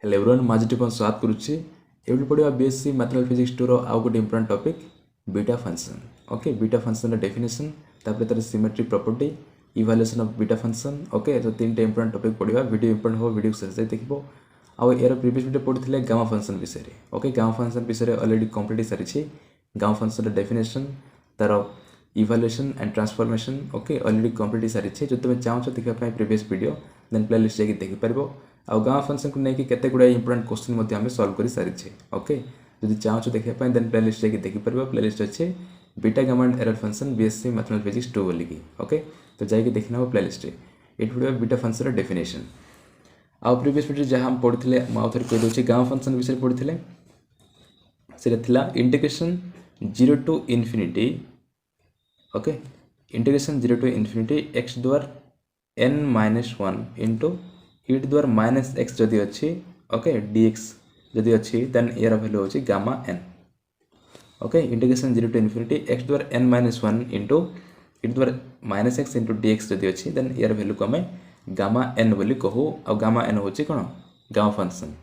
Hello everyone माजिटी पर स्वागत करुच्ची एवढी पढ़िया बीएससी मैथमेटिक्स फिजिक्स 2 रो आउ गोटे important topic beta function. Okay beta function रो डेफिनेशन तापर तार symmetry property evaluation of beta function. Okay तो तीन टे इंपोर्टेंट टॉपिक पढ़िया वीडियो इंपोर्टेंट हो वीडियो शेष जाय देखिबो। आउ यार प्रीवियस वीडियो पढ़िथिले गामा फंक्शन विषय रे। ओके गामा फंक्शन विषय रे ऑलरेडी कंप्लीट सारिछि गामा फंक्शन रो डेफिनेशन तार evaluation and transformation. Okay already complete सारिछि जो तुम चाहो देखिबा पय प्रीवियस वीडियो देन प्लेलिस्ट जाके देखि परबो। आउ गामा फंक्शन को लेकिन केते गुडा इंपोर्टेंट क्वेश्चन मध्ये हमें सॉल्व करि सारिछे। ओके जदि चाहो देखिबा पय देन प्लेलिस्ट जाके देखि परबो। प्लेलिस्ट अछि beta gamma and error function BSc mathematics physics 2 बोली की। ओके तो जाके देखना हो प्लेलिस्ट रे एट वीडियो बीटा फंक्शन रो डेफिनेशन। आउ प्रीवियस वीडियो जहां हम पढ़िथिले माउ थर कहि दोछि गामा फंक्शन विषय पढ़िथिले सेटा थिला integration 0 to infinity. Okay integration 0 to infinity x द्वारा n-1 इंटू e द्वारा माइनस x जदि अच्छी। ओके dx जदि अच्छी देन यार वैल्यू होची gamma n। Okay integration 0 to infinity x द्वारा n-1 इंटू e द्वारा माइनस x इंटू dx जदि अच्छी देन यार वैल्यू को हमें गामा n बोली कहू। और गामा n होची कोन गामा फंक्शन।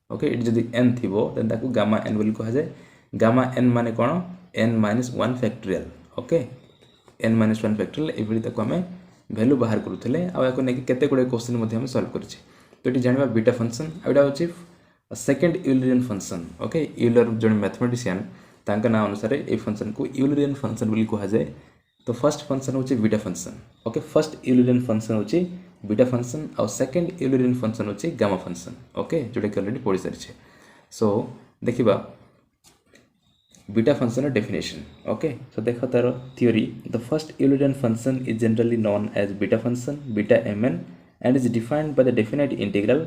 ओके इट जदि n थिबो देन ताकू गामा n बोली कहा जाय। गामा n माने कोन n-1 factorial. Okay n-1 factorial एभली ताकू हमें वैल्यू बाहर करूथले आ याको नेकी केते गुडे क्वेश्चन मध्ये हम सॉल्व करछि। तो एटी जानिबा बीटा फंक्शन आउडा होछि second Eulerian function. Okay Euler जण मैथमेटिशियन तांका नाम अनुसार ए फंक्शन को यूलरियन फंक्शन बोली कहा जाय। तो फर्स्ट फंक्शन होछि beta function. Okay first Eulerian function होछि बीटा फंक्शन और सेकंड यूलरियन फंक्शन होछि गामा फंक्शन। ओके जोटा कि ऑलरेडी पढि सारिछे। सो देखिबा beta function definition. Okay so देखो तार theory the first Eulerian function is generally known as beta function beta mn and is defined by the definite integral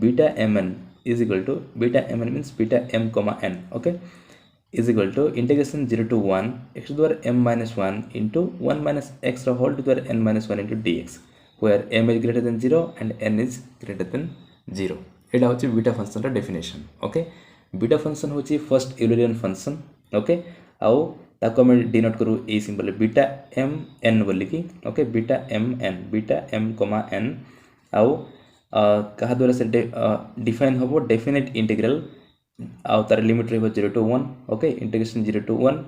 beta mn is equal to beta mn means beta m comma n. Okay is equal to integration 0 to 1 x to the power m minus 1 into 1 minus x to the whole to the power n minus 1 into dx where m is greater than 0 and n is greater than 0. एटा होची beta function रा definition. Okay beta function होची first Eulerian function. Okay आउ ताको हम denote करू ए symbol beta m n बोली की। Okay beta m comma n आउ कहा द्वारा से डिफाइन होबो डेफिनेट इंटीग्रल आउ तार लिमिट रहबो 0 to 1। Okay integration 0 to 1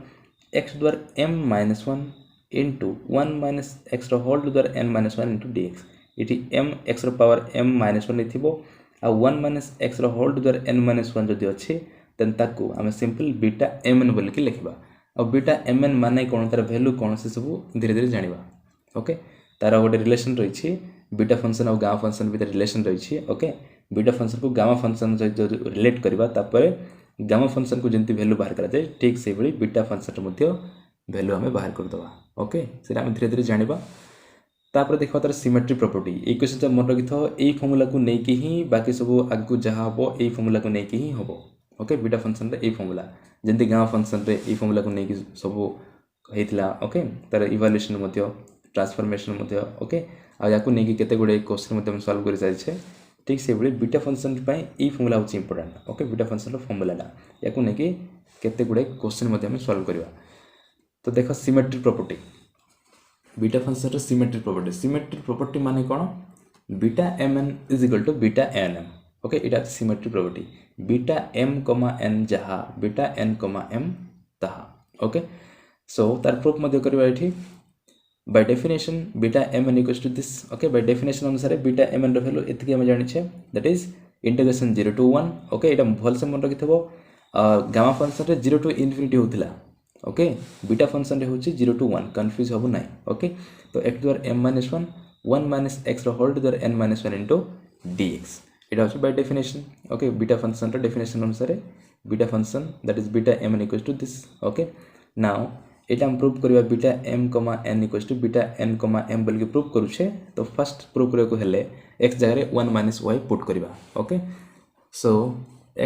x द्वारा m minus 1 into 1 minus x रो होल द्वारा n minus 1 into dx इठी m x रो पावर m minus 1 थिबो आ 1 minus x रो होल द्वारा n minus 1 जदि अछि देन ताकू आम सिंपल बीटा mn बोल के लिखबा। और बीटा mn माने कोन तार वैल्यू कोन से सब धीरे धीरे जानिबा। ओके तार गोटे रिलेशन रहिछि बीटा फंक्शन और गामा फंक्शन भीतर रिलेशन रहिछि। ओके बीटा फंक्शन को गामा फंक्शन जो रिलेट करबा तापर गामा फंक्शन को जंती वैल्यू बाहर करा जाय ठीक से बड़ी बीटा फंक्शन मध्ये वैल्यू हमें बाहर कर दबा। ओके सेटा हम धीरे धीरे जानिबा। तापर देखो तार सिमेट्री प्रॉपर्टी ए क्वेश्चन मन रखिथो ए फार्मूला को नै कि ही बाकी सब आगु जहा हबो ए फार्मूला को नै कि ही हबो। ओके बीटा फंक्शन रे ए फार्मूला जंती गामा फंक्शन रे ए फार्मूला को नै कि सब हेतिला। ओके तार इवैल्यूएशन मध्ये ट्रांसफॉर्मेशन मध्ये। ओके आ याकू नै कि केते गुडे क्वेश्चन मध्ये हम सॉल्व करि जाय छै ठीक से बळे बीटा फंक्शन पय ए फार्मूला होची इंपोर्टेंट। ओके बीटा फंक्शन रो फार्मूला ला याकू नै कि केते गुडे क्वेश्चन मध्ये हम सॉल्व करबा। तो देखो सिमेट्री प्रॉपर्टी बीटा फंक्शन रो सिमेट्री प्रॉपर्टी माने कोन beta mn is equal to beta nm। Okay इटा symmetry property beta m comma n जहा बीटा n कमा m तहा। ओके सो तार प्रूफ मध्ये करबा एठी by definition beta mn equals to this. Okay by definition अनुसार beta mn रो value एतकी हम जानि छै that is integration 0 to 1। Okay एटा भल से मन रखिथबो गामा फंक्शन रे 0 टू इंफिनिटी होतिला। ओके बीटा फंक्शन रे होची 0 टू 1 कंफ्यूज होबो नै। ओके तो x द्वारा m minus 1 1 minus x रो होल द्वारा n minus 1 into dx इटा होची by definition. Okay beta function रो डेफिनेशन अनुसार beta function that is beta mn equals to this. Okay now एटा हम प्रूव करबा beta m n equals to beta n m बोल के प्रूव करू छे। तो फर्स्ट प्रूव करे को हेले x जगह रे 1 minus y पुट करबा। Okay so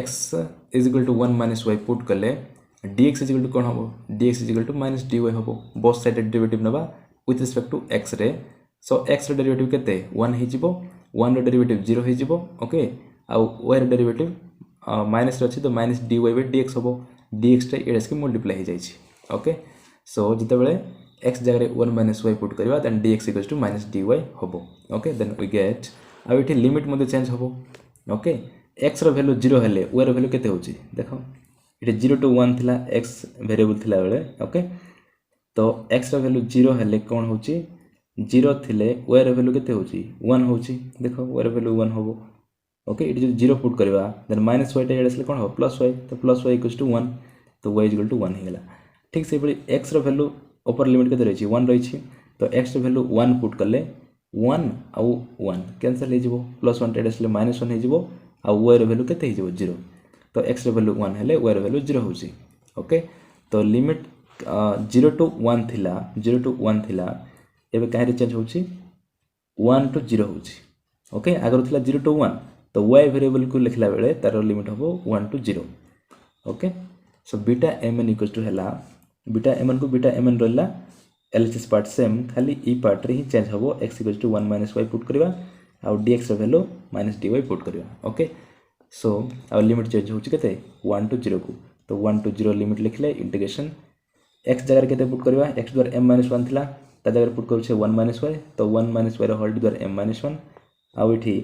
x is equal to 1 minus y put करले dx इज इक्वल टू कोन हबो dx is equal to minus dy हबो बोथ साइड डेरिवेटिव नबा विथ रिस्पेक्ट टू x रे। सो x रे डेरिवेटिव केते 1 हे जिवो 1 रो डेरिवेटिव 0 हे जिवो। ओके आ y रो डेरिवेटिव माइनस रे अछि तो माइनस dy बाय dx हबो dx रे एडस के मल्टीप्लाई हे जाय छी। ओके सो जते बेले x जगह रे 1 minus y पुट करबा then dx equals to minus dy हबो। ओके देन वी गेट आ एठी लिमिट मध्ये चेंज हबो। ओके एक्स रो वैल्यू 0 हेले y रो वैल्यू केते होची देखो ये 0 to 1 थिला x वेरिएबल थिला बेले ओके तो x रो वैल्यू 0 हेले कोन होची 0 थिले y रो वैल्यू केते होची 1 होची देखो y रो वैल्यू 1 होबो ओके इट जो 0 पुट करबा देन माइनस y टा एडसले कोन हो प्लस y तो प्लस y इक्वल्स टू 1 तो y इक्वल टू 1 हे गेला ठीक से बड़ी x रो वैल्यू ऊपर लिमिट केते रही 1 रही तो x रो वैल्यू 1 पुट करले 1 आउ 1 कैंसिल हे जिवो प्लस 1 एडसले माइनस 1 हे जिवो आ y रो वैल्यू केते हे जिवो 0 तो x रो वैल्यू 1 हेले y रो वैल्यू 0 होची ओके तो लिमिट 0 to 1 थिला 0 to 1 थिला एबे काहे रे चेंज होची 1 to 0 होची ओके आगर थिला 0 to 1 तो y वेरिएबल को लिखला बेले तार लिमिट हबो 1 to 0 okay so beta mn equals to हला बीटा mn को बीटा mn रहला LHS पार्ट सेम खाली ई पार्ट रे ही चेंज हबो x equals to 1 - y put करबा आ dx रो वैल्यू -dy पुट करबा okay so our limit change होची केते 1 to 0 को तो 1 to 0 लिमिट लिखले इंटीग्रेशन x जगह केते पुट करबा x द्वार m - 1 थिला ता जगह पुट करछे 1 - y तो 1 - y रो होल द्वार m - 1 आ इठी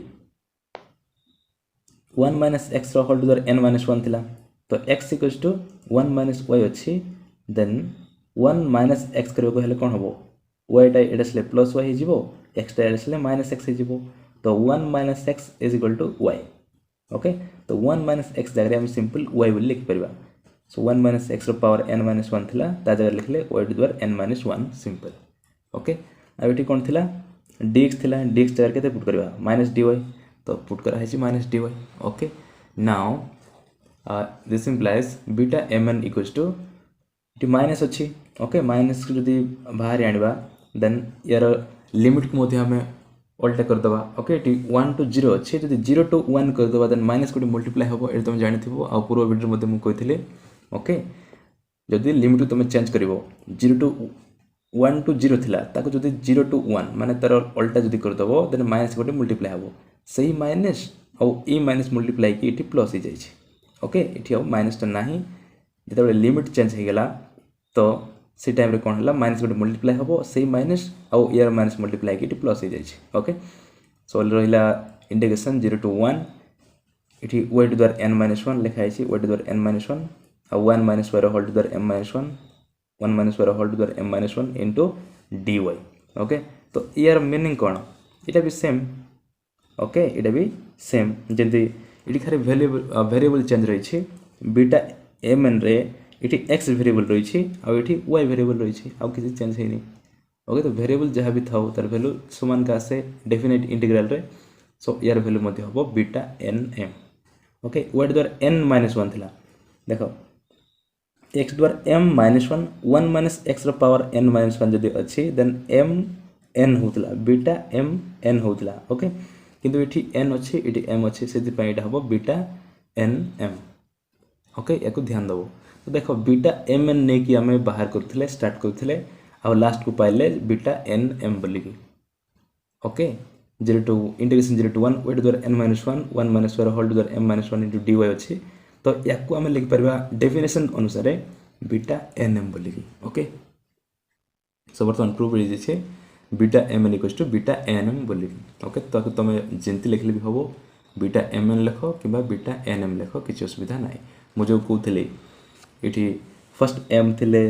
1 - x रो होल द्वार n - 1 थिला तो x इक्वल्स टू 1 - y अछि देन 1 - x करबो हेले कोन हबो y टा एडसले प्लस y हे जिवो x टा एडसले -x हे जिवो तो 1 - x is equal to y okay तो 1 - x जगह हम सिंपल y बोल लिख परबा सो 1 - x रो पावर n - 1 थिला ता जगह लिखले y द्वार n - 1 सिंपल ओके आ एठी कोन थिला dx थिला dx जगह केते पुट करबा -dy तो पुट करा है -dy okay now this implies beta mn equals to t minus अछि ओके माइनस को जदी बाहर आनिबा देन यार लिमिट को मध्ये हमें उल्टा कर दबा ओके टी 1 to 0 अछि जदी 0 to 1 कर दबा देन माइनस को मल्टीप्लाई होबो ए तुम जानि थिबो आ पूर्व वीडियो मध्ये मु कहिथिले ओके जदी लिमिट को तुम चेंज करिवो 0 to 1 to 0 थिला ताको जदी 0 to 1 माने तार उल्टा जदी कर दबो देन माइनस को मल्टीप्लाई होबो सही माइनस औ ई माइनस मल्टीप्लाई की इठी प्लस हो जाय छै ओके इठी अब माइनस तो नाही जेते लिमिट चेंज हे गेला तो सी टाइम रे कोन हला माइनस को मल्टीप्लाई होबो सही माइनस औ यार माइनस मल्टीप्लाई की इठी प्लस हो जाय छै ओके सो रहिला इंटीग्रेशन 0 to 1 इठी y टू द्वार n - 1 लिखा छै y टू द्वार n - 1 और 1 - y रो होल टू द्वार m - 1 1 - y रो होल टू द्वार m - 1 इनटू dy ओके तो यार मीनिंग कोन इटा भी सेम ओके इटा भी सेम जंती इटी खाली वेरिएबल चेंज रही छी बीटा mn रे इटी x वेरिएबल रही छी और इटी y वेरिएबल रही छी और किसी चेंज है नहीं ओके तो वेरिएबल जहाँ भी था तार वैल्यू समान का से डेफिनेट इंटीग्रल रे सो यार वैल्यू मध्ये हबो बीटा nm ओके y द्वारा n - 1 थिला देखो x द्वारा m - 1 1 - x रो पावर n - 1 जदी अछि देन m n होतला बीटा m n होतला ओके किंतु इठी n अछि इठी m अछि सेति पय इटा हबो बीटा nm ओके एको ध्यान दबो तो देखो बीटा mn ने कि हमें बाहर करथिले स्टार्ट करथिले और लास्ट को पाइले बीटा nm बोली की okay 0 to integration 0 to 1 y द्वारा n - 1 1 - y होल द्वारा m - 1 dy अछि तो याको हमें लिख परबा डेफिनेशन अनुसार बीटा nm बोली की ओके सो बर्तमान प्रूफ हो जे beta mn equals to beta nm बोली ओके तो तुम जेंती लिखले भी हबो बीटा mn लिखो किबा बीटा nm लिखो किछ असुविधा नाही मु जो कहथले इठी फर्स्ट m थिले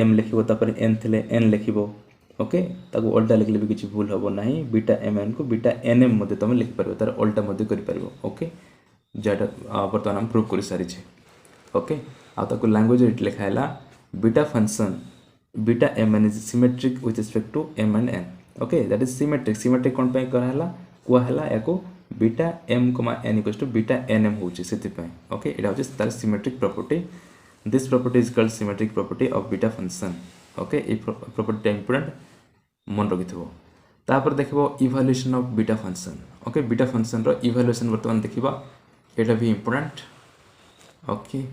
m लिखिबो तापर n थिले n लिखिबो ओके ताको उल्टा लिखले भी किछ भूल हबो नाही बीटा mn को बीटा nm मध्ये तुम लिख परबो तार उल्टा मध्ये करि परबो ओके जेटा बर्तमान हम प्रूफ करि सारी छे ओके आ ताको लैंग्वेज इट लिखायला beta function beta mn is symmetric with respect to m and n okay that is symmetric कोन पे कहला को हला एको beta m, n equals to beta nm होची सेति पे ओके एटा होची तार symmetric property this property is called symmetric property of beta function okay ए प्रॉपर्टी इंपोर्टेंट मन रखिथबो तापर देखबो evaluation of beta function okay beta function रो इवैल्यूएशन वर्तमान देखिबा एटा भी इंपोर्टेंट ओके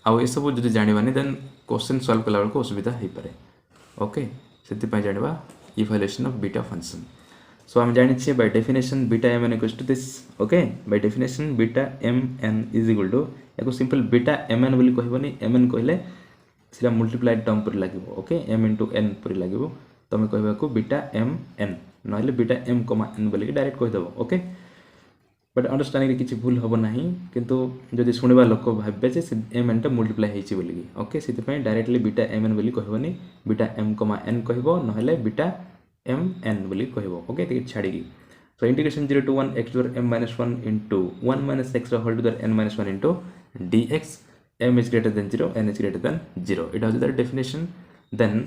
आ ए सब जदि जानिबानी देन क्वेश्चन सॉल्व कला को असुविधा हे पारे ओके सेति पय जानिबा evaluation of beta function so हम जानि छी by definition beta mn equals to this okay by definition beta mn is equal to एको सिंपल बीटा mn बोली कहबनी mn कहले सिला मल्टीप्लाइड टर्म पर लागिवो ओके m * n पर लागिवो तमे कहबा को बीटा mn नहले बीटा m, n बोली डायरेक्ट कह दबो ओके बट अंडरस्टांडिंग किसी भूल हम ना किंतु जदि शुणा लोक भावे जे एम एन टा मल्टीप्लाई होती बोलिकी ओके से डायरेक्टली बीटा एम एन बोली कहबनी बीटा एम कमा एन कहब ना बीटा एम एन बोली कहब ओके टिके छाड़ी so integration 0 to 1 x to the m minus 1 into 1 minus x whole to the n minus 1 into dx m is greater than 0 n is greater than 0 it has the definition then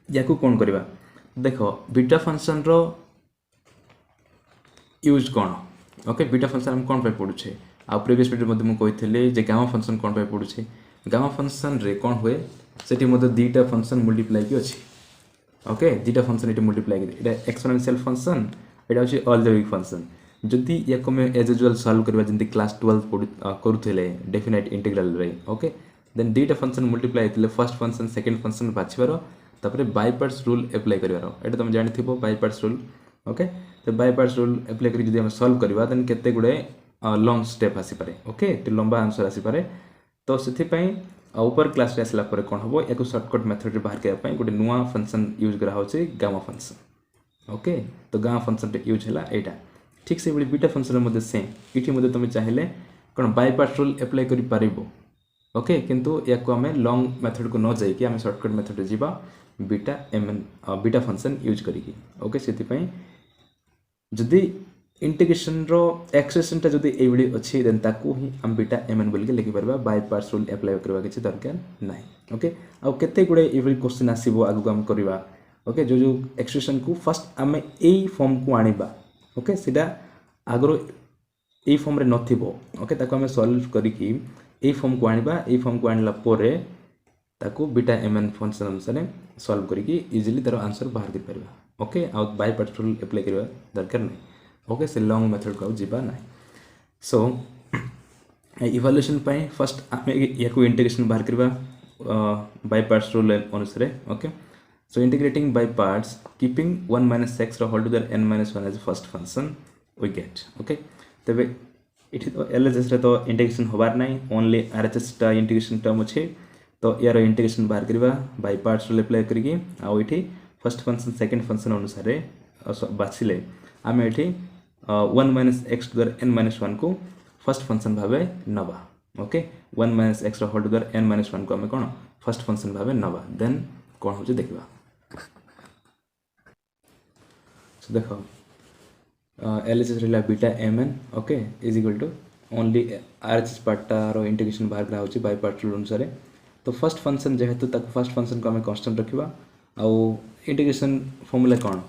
याकू कौन करवा देख beta function रो use कौन okay beta function हम कौन पे पढ़ुछे आ previous video मध्ये मु कहिथिले जे gamma function कौन पे पढ़ुछे गामा फंक्शन रे कौन हुए सेठी मध्ये दीटा फंक्शन मल्टीप्लाई की अछि ओके दीटा फंक्शन ये मल्टीप्लाई कर एक्सपोनेंशियल फंक्शन यहाँ हूँ अलजेब्रिक फंक्शन जदि या मैं एज यूजुअल सॉल्व करवा जमी क्लास 12 करुले डेफिनाइट इंटीग्रल रे ओके देन दीटा फंक्शन मल्टीप्लाई होते फर्स्ट फंक्शन सेकंड फंक्शन बाछिबार तापर बाय पार्ट्स रूल अप्लाई करिवार एटा तुम जानि थिबो बाय पार्ट्स रूल ओके तो बाय पार्ट्स रूल अप्लाई करी जदि हम सॉल्व करवा देन केते गुडे लॉन्ग स्टेप आसी पारे ओके तो लंबा आंसर आसी पारे तो सेथि ऊपर क्लास रे आसला पर कौन हम या सर्टकट मेथड रे बाहर करने गोटे नुआ फंक्शन यूज करा होचे गामा फंक्शन ओके तो गामा फंक्शन रे यूज हैला एटा ठीक से बीटा फंक्शन मध्ये सेम इठी मध्ये तुम चाहिले कोन बाय पार्ट्स रूल अप्लाई करि पारिबो ओके किंतु या को हमें लॉन्ग मेथड को न जाई कि हमें सर्टकट मेथड रे जीवा beta m n beta function use करिकी ओके सेति पई जदी इंटीग्रेशन रो एक्सप्रेशन टा जदी एवडी अछि देन ताकू ही हम बीटा एमएन बोल के लिखि परबा बाय पार्ट्स रूल अप्लाई करबा किछि दरकार नाही ओके आ केते गुडे एवडी क्वेश्चन आसीबो आगु हम करबा ओके जो जो एक्सप्रेशन को फर्स्ट हमें एई फॉर्म को आनिबा ओके सिदा आगरो एई फॉर्म रे नथिबो ओके ताको हमें सॉल्व करिकि एई फॉर्म को आनिबा एई फॉर्म को आनिला पोरे ताको बीटा एमएन फंक्शन अनुसार सॉल्व करिकि इजीली तार आंसर बाहर कर परबा ओके आ बाय पार्ट्स रूल अप्लाई करबा दरकार नाही ओके से लॉन्ग मेथड को जीवा ना सो इवैल्यूएशन पाई फर्स्ट आम या इंटीग्रेशन बाहर करवा बाय पार्ट्स रूल अनुसार okay so integrating by parts keeping 1 minus x whole to the n minus 1 as first function we get okay तबे इठी तो एलएचएस रे तो इंटीग्रेशन होबार नाही ओनली आरएचएस टा इंटीग्रेशन टर्म अछि तो यार इंटीग्रेशन बाहर करवा बाय पार्ट्स रूल अप्लाई करिकि आ इठी फर्स्ट फंक्शन सेकंड फंक्शन अनुसार बाछिले आम इठी 1 minus x to the n minus 1 को फर्स्ट फंक्शन भावे नवा okay 1 minus x whole to the n minus 1 को हमें कौन फर्स्ट फंक्शन भावे नवा देन कौन हो देखा सो देखो एलएचएस रहा beta m n okay is equal to only RHS पार्टार इंटीग्रेशन बाहर करा होची बाय पार्ट रूल अनुसार तो फर्स्ट फंक्शन जेहेतु ताको फर्स्ट फंक्शन को हमें कांस्टेंट रखिबा आ इंटीग्रेशन फॉर्मूला कौन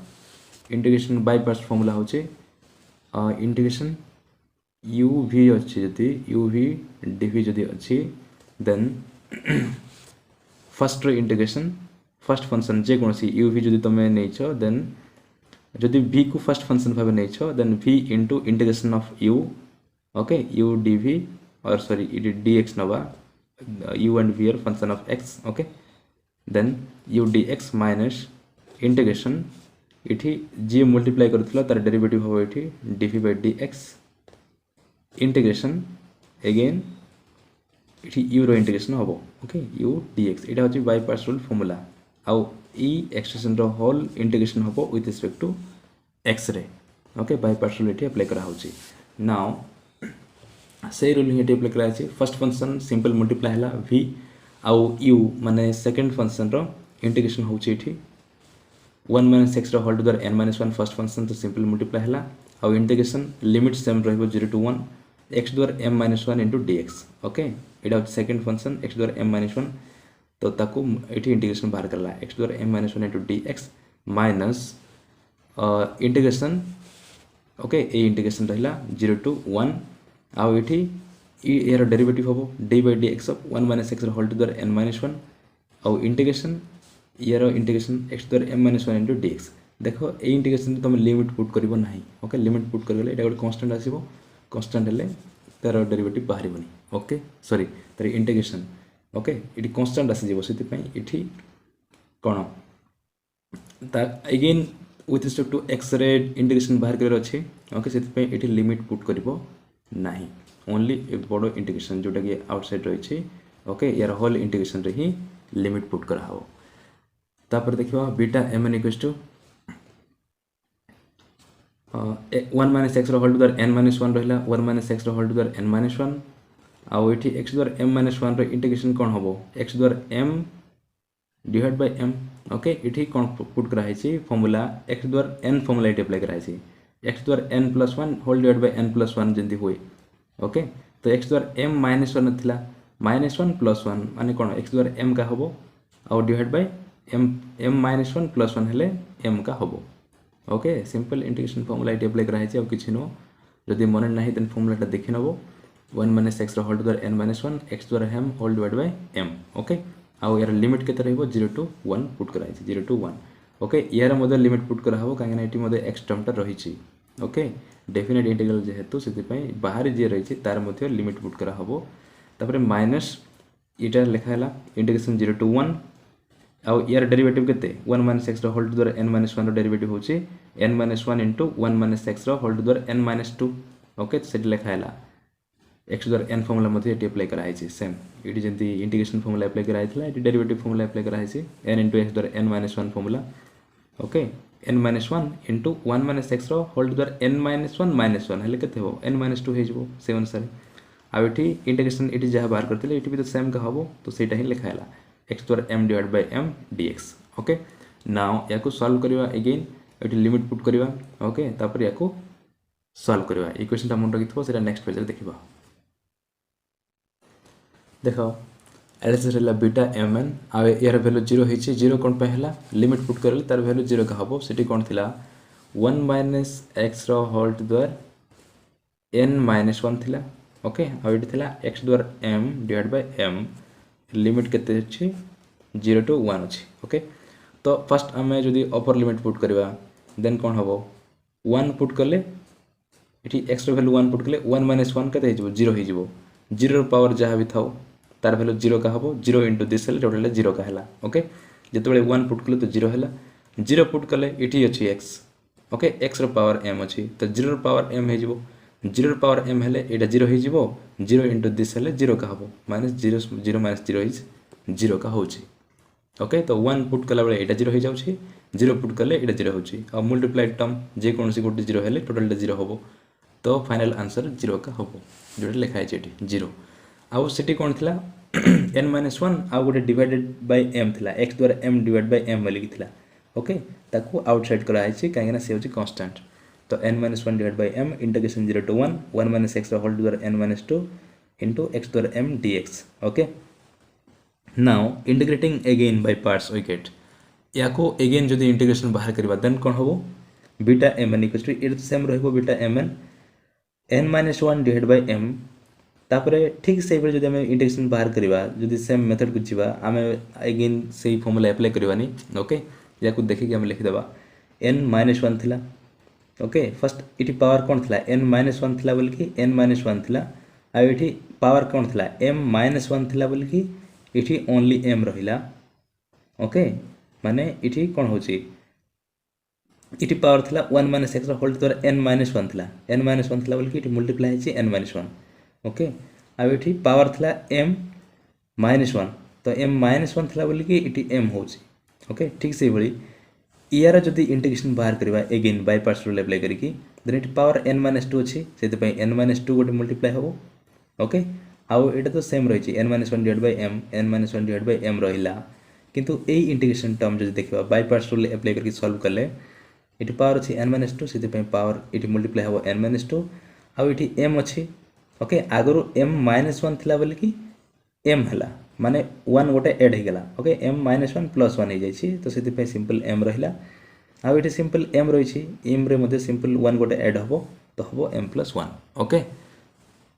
इंटीग्रेशन बाय पार्ट्स फॉर्मूला होची इंटीग्रेशन यू वी अच्छी जदि यू वी डी वी जदि अच्छी then first integration first function जेकोसी यू वी जदि तुम नहीं देन जदि v को फर्स्ट फंक्शन भाव नहीं then v into integration of u okay u dv और सॉरी डी एक्स नवा u and v are function of x okay then u dx minus integration इठी जी मल्टीप्लाई करथिला तार डेरिवेटिव हो इठी dv by dx integration again इठी u रो इंटीग्रेशन होबो ओके u dx एटा होची बाय पार्ट्स रूल फार्मूला आउ ई एक्सप्रेशन रो होल इंटीग्रेशन होबो विथ रिस्पेक्ट टू x रे ओके बाय पार्ट्स रूल इठी अप्लाई करा होची नाउ से रूल इठी अप्लाई करा होची फर्स्ट फंक्शन सिंपल मल्टीप्लाई हला v आउ u माने सेकंड फंक्शन रो इंटीग्रेशन होची इठी 1 minus x whole to the n minus 1 first function तो सिंपल मल्टीप्लाई हला आउ इंटीग्रेशन लिमिट सेम रहबो 0 to 1 x to the m minus 1 into dx okay Etah second function x to the m minus 1 तो ताको एठी integration बाहर करला x to the m minus 1 into dx minus integration okay ए integration रहला 0 to 1 आउ एठी यार डेरिवेटिव होबो d by dx of 1 minus x whole to the n minus 1 आउ इंटीग्रेशन यार integration x to the m minus 1 into dx देखो ए इंटीग्रेशन तुम लिमिट पुट करबो नाही ओके लिमिट पुट करगले एटा गोटे कांस्टेंट आसीबो कांस्टेंट हेले तार डेरिवेटिव बाहर बनी ओके सॉरी तार इंटीग्रेशन ओके इटी कांस्टेंट आसी जीवो सेति पई इठी कोन ता again with respect to x रे इंटीग्रेशन बाहर करर अछि ओके सेति पई इठी लिमिट पुट करबो नाही ओनली ए बडो इंटीग्रेशन जोटा कि आउटसाइड रही छी ओके यार होल इंटीग्रेशन रे ही लिमिट पुट करा हो तापर देखिबा beta mn equals to one minus x whole to the n minus one रहा one minus x whole to the n minus one आउ ये एक्स द्वारा एम माइनस वन इंटीग्रेशन कौन हम एक्स द्वारा m divide by m okay ये कौन put कराई फॉर्मूला एक्स द्वारा एन फॉर्मूला ये अप्लाई कराई एक्स द्वारा n plus one whole divide by n plus one जमी हुए ओके तो एक्स द्वारा एम माइनस वन था माइनस वन प्लस वन माने कौन एक्स द्वारा एम का हम आउ divide by m minus one plus one हेले एम का हम ओके सिंपल इंटीग्रेशन फॉर्मूला ये अप्लाई कराई किसी नुह जदि मन ना देन फॉर्मूला देखी नब one minus x whole to the n minus one x द्वारा m whole divide by m okay आउ यार लिमिट के जीरो टू वन पुट कराई जीरो टू वन ओके यार मध्य लिमिट पुट करा कहीं ये एक्स टर्मटा रही ओके डेफिनेट इंटीग्रल जेहेतु से बाहर जी रही तार मध्य लिमिट पुट करा तापर माइनस इटा लिखाला इंटीग्रेशन जीरो टू वन आउ यार डेरिवेटिव केते one minus x whole to the n minus one derivative होची n minus one into one minus x whole to the n minus two okay से लिखाला एक्स द्वारा n formula मध्य ये apply कराई सेम ये जमी इंटीग्रेशन फॉर्मूला अप्लाई कराई ये डेरिवेटिव फॉर्मूला अप्लाई कराई एन इंटू एक्स द्वारा n minus one formula okay n minus one into one minus x whole to द्वारा एन माइनस वन हेल्ले के एन माइनस टू हो से अनुसार आउ ये इंटीग्रेशन ये जहाँ बाहर करते ये भी तो सेम का हम तो सहीटा ही लिखाला एक्स द्वारा m divide by m dx okay now या सॉल्व करवा अगेन ये लिमिट पुट करवा ओके तापर या सॉल्व करवा इक्वेशन मन रखी से नेक्स्ट पेज देखा देख एड्रेस रहा बीटा एम एन आ यार भैल्यू जीरो होती जीरो कौन पे है लिमिट पुट कर तार भैल्यू जीरो का हम से कौन थी one minus x whole to द्वार एन माइनस वन थी ओके आउट थी एक्स द्वारा m divide by m limit के जीरो टू वन अच्छी ओके तो फर्स्ट आम जदि अपर लिमिट पुट करवा देन कौन हम वन पुट कले ये एक्स भैल्यू वन पुट कले वन माइनस वन के जीरो हो जीरो पावर जहाँ भी था तार भैल्यू जीरो का हम zero into this total zero का है ओके जिते वन पुट कले तो जीरो है जीरो पुट कले ये अच्छी x okay x power m अच्छी तो जीरो पावर एम हो जीरो पावर एम हेले ये जीरो हो जीरो इंटू दिस जीरो का हम minus zero zero minus zero is zero का होची ओके तो वन पुट कला बेले ये जीरो हो जाऊँगी जीरो पुट कले ये जीरो हो मल्टीप्लाइड टर्म जेकोसी गोटे जीरो हेले टोटल जीरो हम तो फाइनल आंसर जीरो का हम जो लिखाई ये जीरो आउ से कौन थी एन माइनस वन आउ गोटे डिवाइडेड बाय एम थी एक्स द्वारा एम डिवाइड बाय एम बोलिकी थी ओके ताकू आउटसाइड कराई कहीं से हूँ कन्स्टाट तो n minus one divide by m integration zero to one one minus x whole द्वारा n minus two into x द्वारा m d x okay now integrating again by parts we get या again जब integration बाहर करवा then कौन हम beta m n equals to ये same रही beta m n minus one divide by m तापर ठीक से जब आम इंटीग्रेशन बाहर करवा जब सेम मेथड को जीवा आम अगेन से फॉर्मूला अप्लाई करवानी ओके या देखिए आम लिखिदेवा एन माइनस वन थी ओके फर्स्ट ये पावर कौन थी एन माइनस वन थी बोलिकी एन माइनस वन थी आई पावर कौन थी एम माइनस वन थी बोलिकी ये ओनली एम रहा ओके माने ये कौन हो ये पावर थी वन माइनस एक्स होल द्वारा एन माइनस वन थी एन माइनस वन थी बोलिकी ये मल्टीप्लाई होती एन माइनस वन ओके आउ ये पावर थी एम माइनस वन तो एम माइनस वन थी बोलिकी ये एम हो ओके ठीक से भाई यार जदि इंटीग्रेशन बाहर करवा again by parts rule apply करके देन ये पावर एन माइनस टू अच्छी से एन माइनस टू गोटे मल्टीप्लाई हम ओके आउ ये तो सेम रही n minus one divide by m n minus one divide by m रहा किंतु यही इंटीग्रेशन टर्म जो देखा बाय पार्ट्स रूल अप्लाई करके सॉल्व कले ये पावर अच्छी एन माइनस टू से पावर ये मल्टीप्लाई हम एन माइनस टू आउ ये एम अच्छी ओके आगु एम माइनस वन थी बोलिकी एम है माने वन गोटे एड हो गला okay m minus one plus one हो जाए तो से सिंपल एम रहा आउ ये सिंपल एम रही एम रे सिंपल वन गोटे एड हम तो हम एम प्लस वन ओके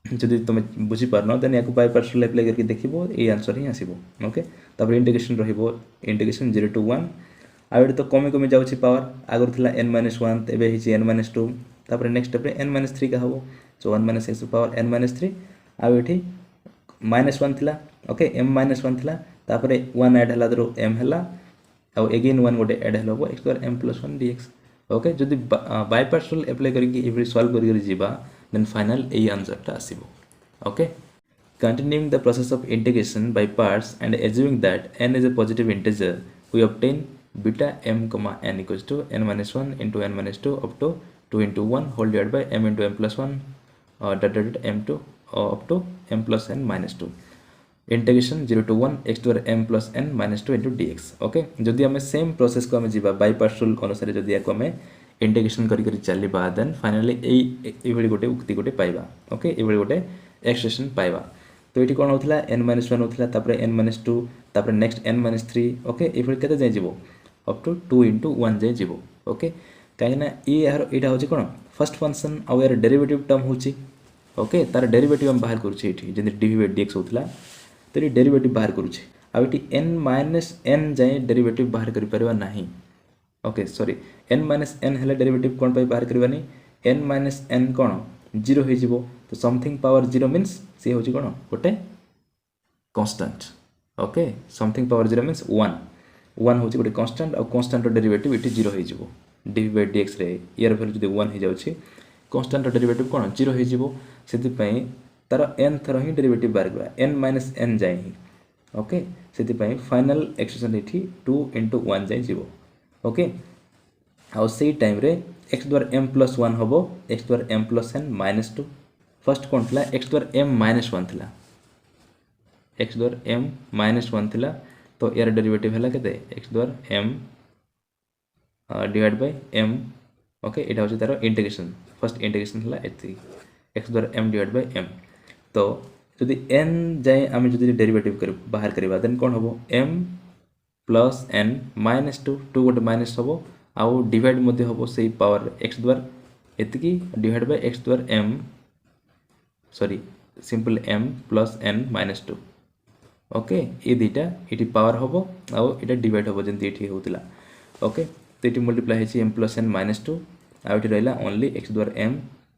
जदि तुम बुझीपारन देन या बाय पार्ट्स रूल अप्लाई करके देखो ये आंसर ही आसो ओके तापर integration integration zero to one आउ ये तो कमी कमी जाऊँगी पावर आगुरी थी एन माइनस वन एवं एन माइनस टू तापर next step n minus three का हम so one minus x power n minus three आउ ये माइनस वन थी ओके एम माइनस वन थी तापर वन एड है एम है आउ अगेन वन गोटे एड है एक्स द्वारा m plus one dx okay जदि बाय पार्ट्स रूल अप्लाई करके सॉल्व कर देन फाइनल यही आंसरटा आसो okay continuing the process of integration by parts and assuming that n is a positive integer we obtain beta m comma n equals to n minus 1 into n minus 2 up to 2 into 1 whole divided by m into m plus 1 dot dot dot m to up to m plus n minus 2 integration 0 to 1 x to m plus n minus 2 into dx okay जदि आम same process को आम जीवा bye parts rule अनुसार जदि या आम integration करी चलवा देन फाइनली ये गोटे उक्ति गोटे पाइबा ओके ये गोटे एक्सप्रेशन पाइबा तो ये कौन होता n minus 1 होता तापर n minus 2 तापर नेक्स्ट n minus 3 ओके ये केते जाय जीवो अप टू 2 into 1 जाय जीवो ओके कहीं ना ये यार एटा होची कोन फर्स्ट फंक्शन आ यार डेरिवेटिव टर्म होची ओके तार डेरिवेटिव हम बाहर करूची एठी जंदि dv dx होतला तो ये डेरिवेटिव बाहर करूचे आ ये n माइनस n जाए डेरिवेटिव बाहर करि परबा नाही okay sorry n minus n हेले डेरिवेटिव कोन पाई बाहर करबानी n माइनस n कोन 0 हो जिवो तो समथिंग पावर 0 मींस से होची कोन गोटे constant okay something power 0 means 1 1 होची गोटे कांस्टेंट और कांस्टेंट रो डेरिवेटिव इटी 0 हो जिवो dv dx रे यार वैल्यू जदि 1 हो जाउची कांस्टेंट रो डेरिवेटिव कोन 0 हो जिवो सेति पई तार n थर ही डेरिवेटिव बाहर करबा n माइनस n जाए ही ओके सेति पई फाइनल एक्सप्रेशन एठी 2 into 1 जाए जीवो ओके आ सेही टाइम रे x द्वारा m plus 1 हबो x द्वारा m plus n minus 2 first कोन थला x द्वारा m minus 1 थला x द्वारा m minus 1 थला तो यार डेरिवेटिव हला केते x द्वारा m divide by m okay एटा होची तार इंटीग्रेशन फर्स्ट इंटीग्रेशन हला एति x द्वारा m डिवाइड बाय m तो जदि n जाए आम जदि डेरिवेटिव कर बाहर करबा देन कोन हबो m प्लस n माइनस 2 2 गोटे माइनस हबो आउ डिवाइड मध्ये हबो सेही पावर x द्वारा एतिकी डिवाइड बाय x द्वारा m sorry simple m plus n minus 2 okay ये दुटा इटी पावर हबो आउ एटा डिवाइड हबो जंती एठी होतला ओके तो एटी मल्टीप्लाई हेची m प्लस n माइनस 2 आउ एटी रहला ओनली x द्वारा m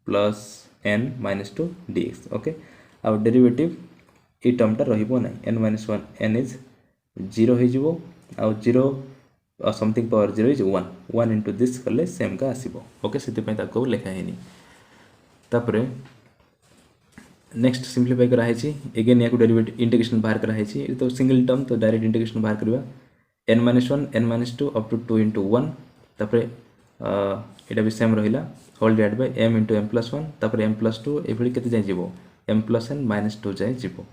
plus n minus 2 dx okay आउ डेरिवेटिव ए टर्मटा रहिबो नै n minus 1 n इज 0 हो जिवो आउ 0 something power 0 is 1 1 into this करले सेम का आसीबो ओके सेति पय ताको लेखा हेनी तापरे नेक्स्ट सिंपलीफाई करा हेची अगेन याको डेरिवेटिव इंटीग्रेशन बाहर करा हेची तो सिंगल टर्म तो डायरेक्ट इंटीग्रेशन बाहर करबा n minus 1 n minus 2 up to 2 into 1 तापरे एटा भी सेम रहिला whole divide by m into m plus 1 तापरे m plus 2 एभली केते जाय जीवो m plus n minus 2 जाए जीवो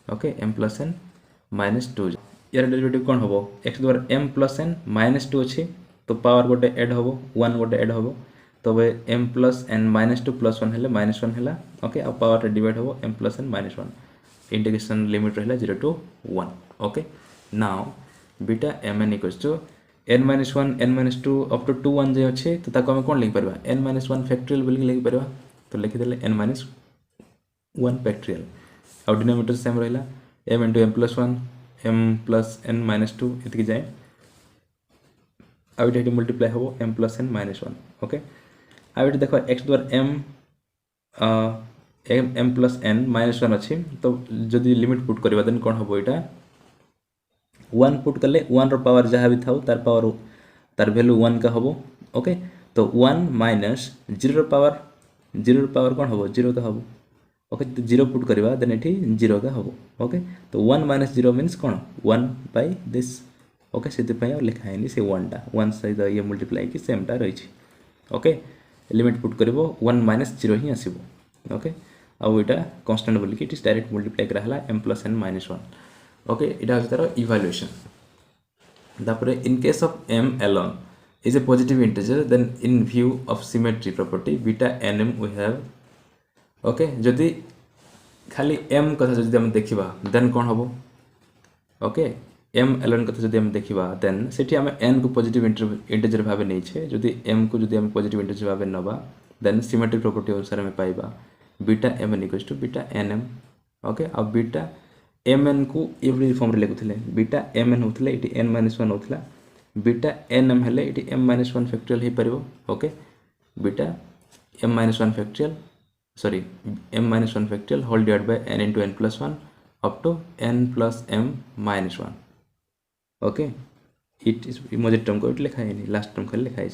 okay m plus n minus 2 यार डेरिवेटिव कोन हबो x द्वारा m plus n minus 2 अछि तो पावर गोटे ऐड हबो 1 गोटे ऐड हबो तबे m plus n minus 2 plus 1 हेले minus 1 हेला ओके आ पावर डिवाइड हबो m plus n minus 1 integration limit रहला 0 to 1 okay now beta mn equals to n minus 1 n minus 2 up to 2 1 जे अछि तो ताको हम कोन लिख परबा n minus 1 फैक्टोरियल बोली लिख परबा तो लिखि देले n minus 1 फैक्टोरियल और डिनोमिनेटर सेम रहला m into m plus 1 m plus n minus 2 इतकी जाए अब इटे मल्टीप्लाई हो m plus n minus 1 okay अब इटे देखो x द्वारा m plus n minus 1 अछि तो जदि लिमिट पुट करबा देन कोन हबो इटा 1 पुट करले 1 रो पावर जहा भी थाउ तार वैल्यू 1 का हबो ओके तो 1 माइनस 0 रो पावर कोन हबो 0 तो हबो ओके तो 0 पुट करबा देन एठी 0 का हबो ओके तो 1 minus 0 means cone 1 by this okay सेति पय लिखा हैनी से 1 टा 1 सहित ये मल्टीप्लाई की सेम टा रही छी ओके लिमिट पुट करबो 1 minus 0 ही आसीबो ओके आ एटा कांस्टेंट बोली कि इट डायरेक्ट मल्टीप्लाई कराहला m plus n minus 1 okay इटा तार इवैल्यूएशन तापरे in case of m alone is a positive integer then in view of symmetry property beta nm we have okay जदि खाली m कथा जदि हम देखिबा देन कोन हबो ओके m alone कथा जदि हम देखिबा देन सेठी हम n को पॉजिटिव इंटीजर भाबे नै छै जदि m को जदि हम पॉजिटिव इंटीजर भाबे नबा देन सिमेट्रिक प्रॉपर्टी अनुसार हम पाइबा beta mn equals to beta nm okay अब बीटा mn को एवरी फॉर्म रे लिखुथिले बीटा mn होथिले इटी n - 1 होथिला बीटा nm हेले इटी m - 1 फैक्टोरियल हे परबो okay beta m - 1 factorial sorry m - 1 factorial whole divide by n into n plus 1 up to n plus m minus 1 okay it is इमोजिट टर्म को इट लिखा है नहीं लास्ट टर्म खाली लिखा है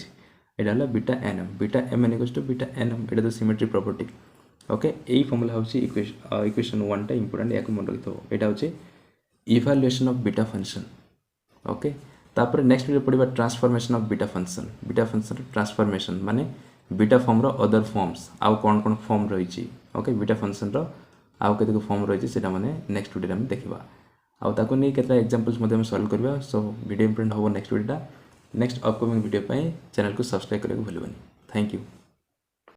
एटा हला beta nm beta mn equals to beta nm एटा तो सिमेट्री प्रॉपर्टी ओके एई फॉर्मूला होची इक्वेशन 1 टा इंपोर्टेंट याको मन रखितो एटा होची evaluation of beta function okay तापर नेक्स्ट वीडियो पढिबा transformation of beta function transformation माने बीटा फॉर्म रो अदर फॉर्म्स आउ कौन कौन फॉर्म रही ओके बीटा फंक्शन रो आउ केते फॉर्म रही से माने नेक्स्ट वीडियो में देखा आउ ताको नहीं केतला एग्जांपल्स मध्ये हम सॉल्व करबा सो वीडियो इंप्रिंट हो next video next upcoming video पे चैनल को सब्सक्राइब करके भूलबनी थैंक यू।